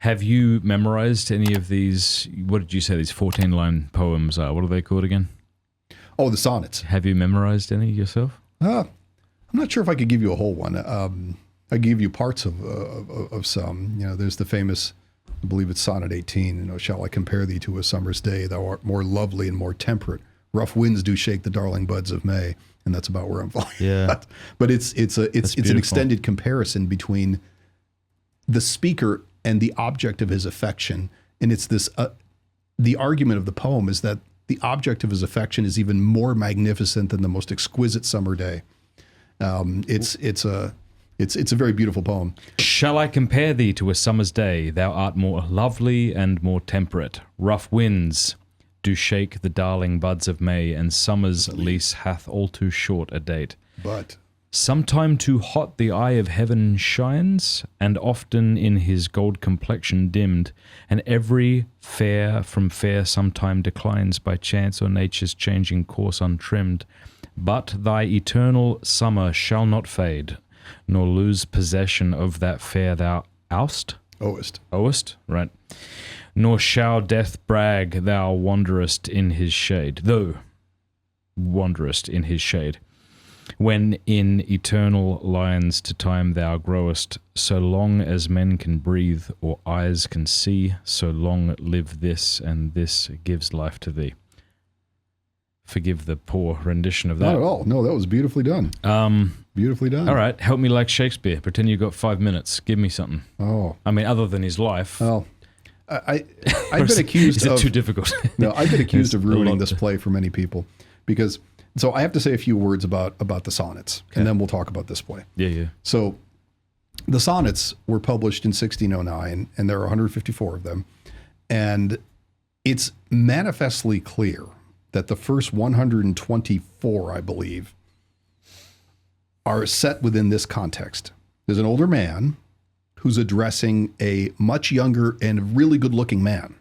Have you memorized any of these? What did you say these 14-line poems are? What are they called again? Oh, the sonnets. Have you memorized any yourself? I'm not sure if I could give you a whole one. I give you parts of some. There's the famous, I believe it's Sonnet 18. Shall I compare thee to a summer's day? Thou art more lovely and more temperate. Rough winds do shake the darling buds of May, and that's about where I'm falling. Yeah. But it's an extended comparison between the speaker and the object of his affection, and it's this. The argument of the poem is that the object of his affection is even more magnificent than the most exquisite summer day. It's a very beautiful poem. Shall I compare thee to a summer's day? Thou art more lovely and more temperate. Rough winds do shake the darling buds of May, and summer's lease hath all too short a date. But sometime too hot the eye of heaven shines, and often in his gold complexion dimmed, and every fair from fair sometime declines by chance or nature's changing course untrimmed. But thy eternal summer shall not fade, nor lose possession of that fair thou owest? Owest, right. Nor shall death brag thou wanderest in his shade, though wanderest in his shade. When in eternal lines to time thou growest, so long as men can breathe or eyes can see, so long live this, and this gives life to thee. Forgive the poor rendition of that. Not at all. No, that was beautifully done. Beautifully done. All right, help me like Shakespeare. Pretend you got 5 minutes. Give me something. Oh. I mean, other than his life. Well, I've been accused of... Is it too difficult? No, I've been accused of ruining this play for many people because... So I have to say a few words about the sonnets, and then we'll talk about this play. Yeah. So the sonnets were published in 1609, and there are 154 of them. And it's manifestly clear that the first 124, I believe, are set within this context. There's an older man who's addressing a much younger and really good-looking man.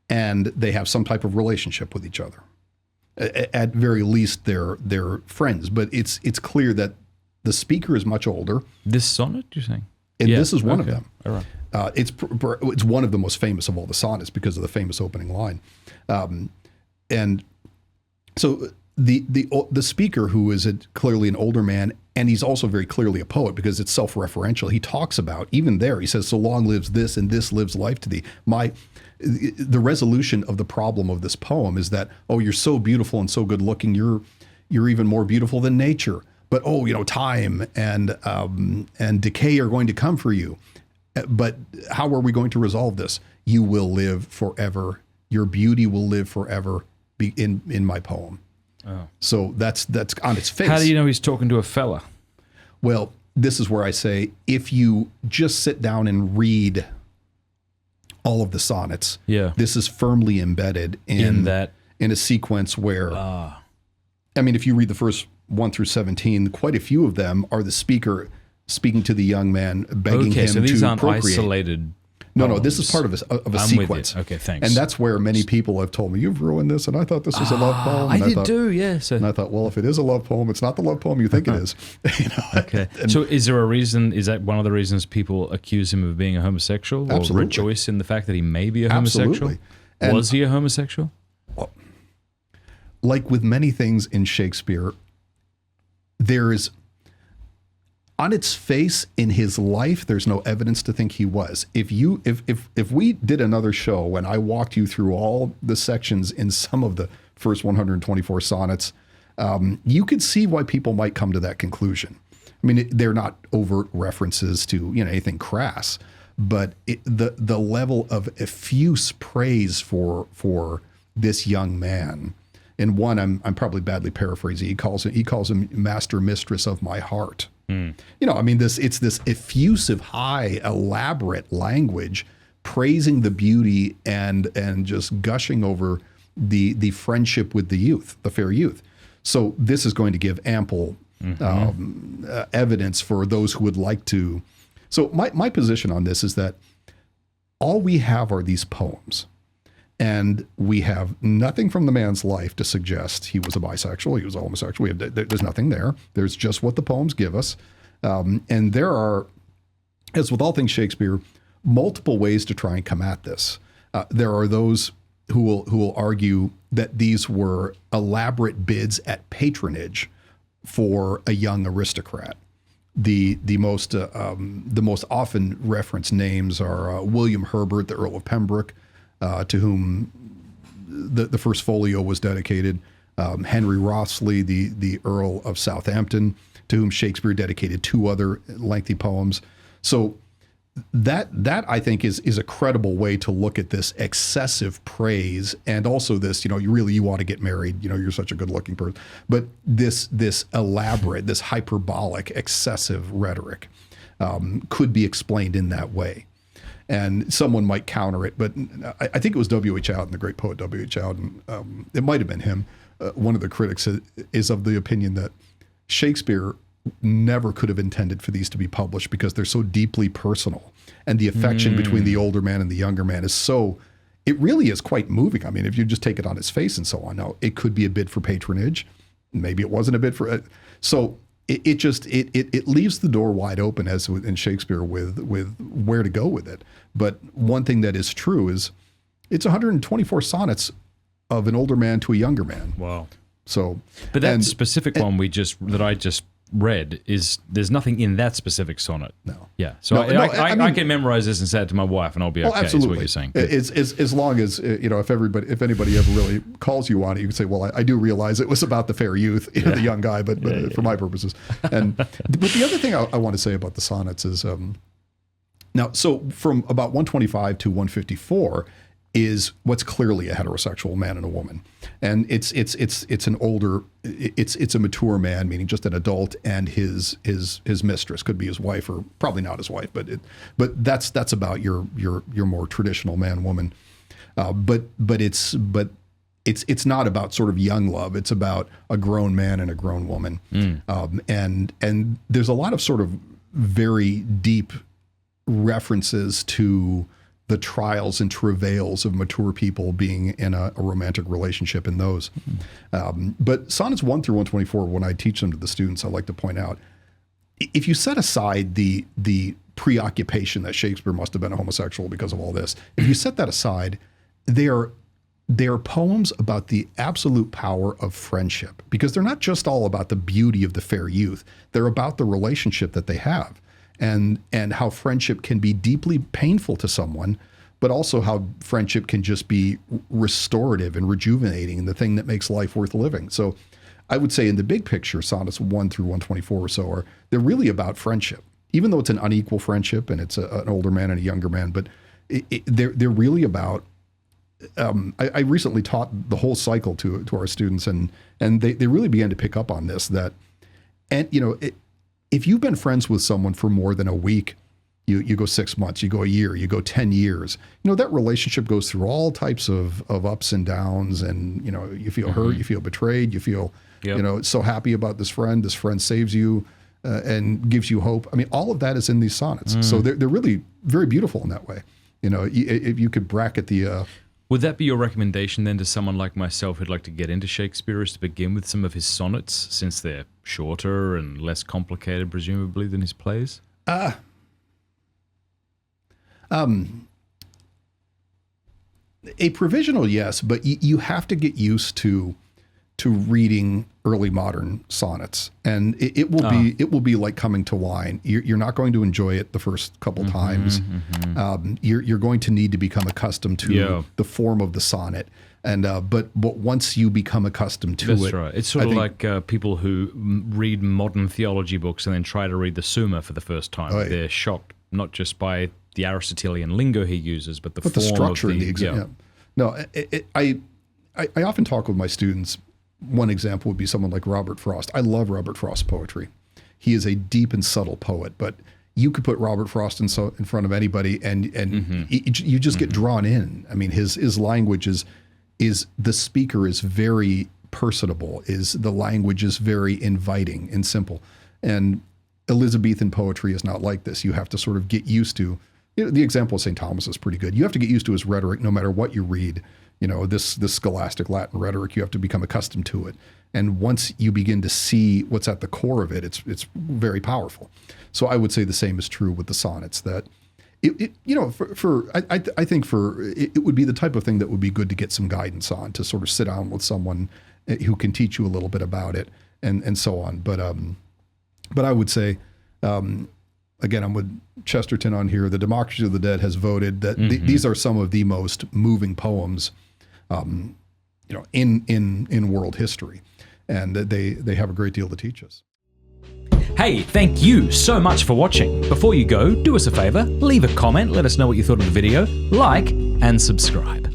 And they have some type of relationship with each other. At very least, they're friends. But it's clear that the speaker is much older. This sonnet, you're saying? And this is one of them. All right. It's one of the most famous of all the sonnets because of the famous opening line. And so the speaker, who is clearly an older man, and he's also very clearly a poet because it's self-referential. He talks about, even there, he says, so long lives this and this lives life to thee. The resolution of the problem of this poem is that, oh, you're so beautiful and so good looking, you're even more beautiful than nature. But time and decay are going to come for you. But how are we going to resolve this? You will live forever. Your beauty will live forever in my poem. Oh. So that's on its face. How do you know he's talking to a fella? Well, this is where I say, if you just sit down and read all of the sonnets, this is firmly embedded in a sequence where, I mean, if you read the first 1 through 17, quite a few of them are the speaker speaking to the young man, begging him so these to aren't procreate. isolated. No, this is part of a sequence. Okay, thanks. And that's where many people have told me, you've ruined this, and I thought this was a love poem. I did too, yes. And I thought, well, if it is a love poem, it's not the love poem you think it is. Okay. So is there a reason, is that one of the reasons people accuse him of being a homosexual? Or rejoice in the fact that he may be a homosexual? Absolutely. Was he a homosexual? Well, like with many things in Shakespeare, there is... On its face, in his life, there's no evidence to think he was. If we did another show and I walked you through all the sections in some of the first 124 sonnets, you could see why people might come to that conclusion. I mean, they're not overt references to anything crass, but the level of effuse praise for this young man. In one, I'm probably badly paraphrasing. He calls him master mistress of my heart. I mean, it's this effusive, high, elaborate language praising the beauty and just gushing over the friendship with the youth, the fair youth. So this is going to give ample evidence for those who would like to. So my position on this is that all we have are these poems. And we have nothing from the man's life to suggest he was a bisexual, he was a homosexual. There's nothing there. There's just what the poems give us. And there are, as with all things Shakespeare, multiple ways to try and come at this. There are those who will argue that these were elaborate bids at patronage for a young aristocrat. The most often referenced names are William Herbert, the Earl of Pembroke, to whom the first folio was dedicated. Henry Wriothesley, the Earl of Southampton, to whom Shakespeare dedicated 2 other lengthy poems. So that I think is a credible way to look at this excessive praise, and also this, you want to get married, you're such a good looking person. But this elaborate, this hyperbolic, excessive rhetoric could be explained in that way. And someone might counter it, but I think it was W.H. Auden, the great poet W.H. Auden. It might have been him. One of the critics is of the opinion that Shakespeare never could have intended for these to be published because they're so deeply personal, and the affection between the older man and the younger man is so, it really is quite moving. I mean, if you just take it on its face and so on. Now, it could be a bid for patronage. Maybe it wasn't a bid for, so it leaves the door wide open, as in Shakespeare, with where to go with it. But one thing that is true is it's 124 sonnets of an older man to a younger man. Wow. So, but that specific one that I just read there's nothing in that specific sonnet. No. Yeah. So I can memorize this and say it to my wife, and I'll be okay. Absolutely. Is what you're saying. It's as long as if anybody ever really calls you on it, you can say, well, I do realize it was about the fair youth, the young guy, but for my purposes. And but the other thing I want to say about the sonnets is now, so from about 125 to 154 is what's clearly a heterosexual man and a woman, and it's an older, it's a mature man, meaning just an adult, and his mistress, could be his wife or probably not his wife, but that's about your more traditional man woman, but it's not about sort of young love. It's about a grown man and a grown woman, and there's a lot of sort of very deep references to the trials and travails of mature people being in a romantic relationship in those. But sonnets 1 through 124, when I teach them to the students, I like to point out, if you set aside the preoccupation that Shakespeare must have been a homosexual because of all this, if you set that aside, they are poems about the absolute power of friendship, because they're not just all about the beauty of the fair youth. They're about the relationship that they have. And how friendship can be deeply painful to someone, but also how friendship can just be restorative and rejuvenating, and the thing that makes life worth living. So I would say in the big picture, sonnets 1 through 124 or so they're really about friendship, even though it's an unequal friendship and it's an older man and a younger man, but they're really about, I recently taught the whole cycle to our students, and they really began to pick up on this, that, and if you've been friends with someone for more than a week, you go 6 months, you go a year, you go 10 years, that relationship goes through all types of ups and downs, and, you feel hurt, you feel betrayed, you feel, so happy about this friend saves you and gives you hope. I mean, all of that is in these sonnets. So they're really very beautiful in that way. If you could bracket the... Would that be your recommendation then to someone like myself who'd like to get into Shakespeare, is to begin with some of his sonnets, since they're shorter and less complicated, presumably, than his plays? A provisional yes, but you have to get used to reading early modern sonnets, and it will be like coming to wine. You're not going to enjoy it the first couple times. You're going to need to become accustomed to the form of the sonnet, and but once you become accustomed to That's right. It's sort of like people who read modern theology books and then try to read the Summa for the first time. They're shocked not just by the Aristotelian lingo he uses, but the structure of and the exam. No, I often talk with my students. One example would be someone like Robert Frost. I love Robert Frost's poetry. He is a deep and subtle poet, but you could put Robert Frost in front of anybody, and you just get drawn in. I mean, his language is the speaker is very personable. The language is very inviting and simple. And Elizabethan poetry is not like this. You have to sort of get used to. The example of St. Thomas is pretty good. You have to get used to his rhetoric, no matter what you read. This scholastic Latin rhetoric, you have to become accustomed to it. And once you begin to see what's at the core of it, it's very powerful. So I would say the same is true with the sonnets, that I think it would be the type of thing that would be good to get some guidance on, to sort of sit down with someone who can teach you a little bit about it and so on. But I would say, again, I'm with Chesterton on here. The Democracy of the Dead has voted that these are some of the most moving poems, in world history, and that they have a great deal to teach us. Hey, thank you so much for watching. Before you go, do us a favor, leave a comment, let us know what you thought of the video, like, and subscribe.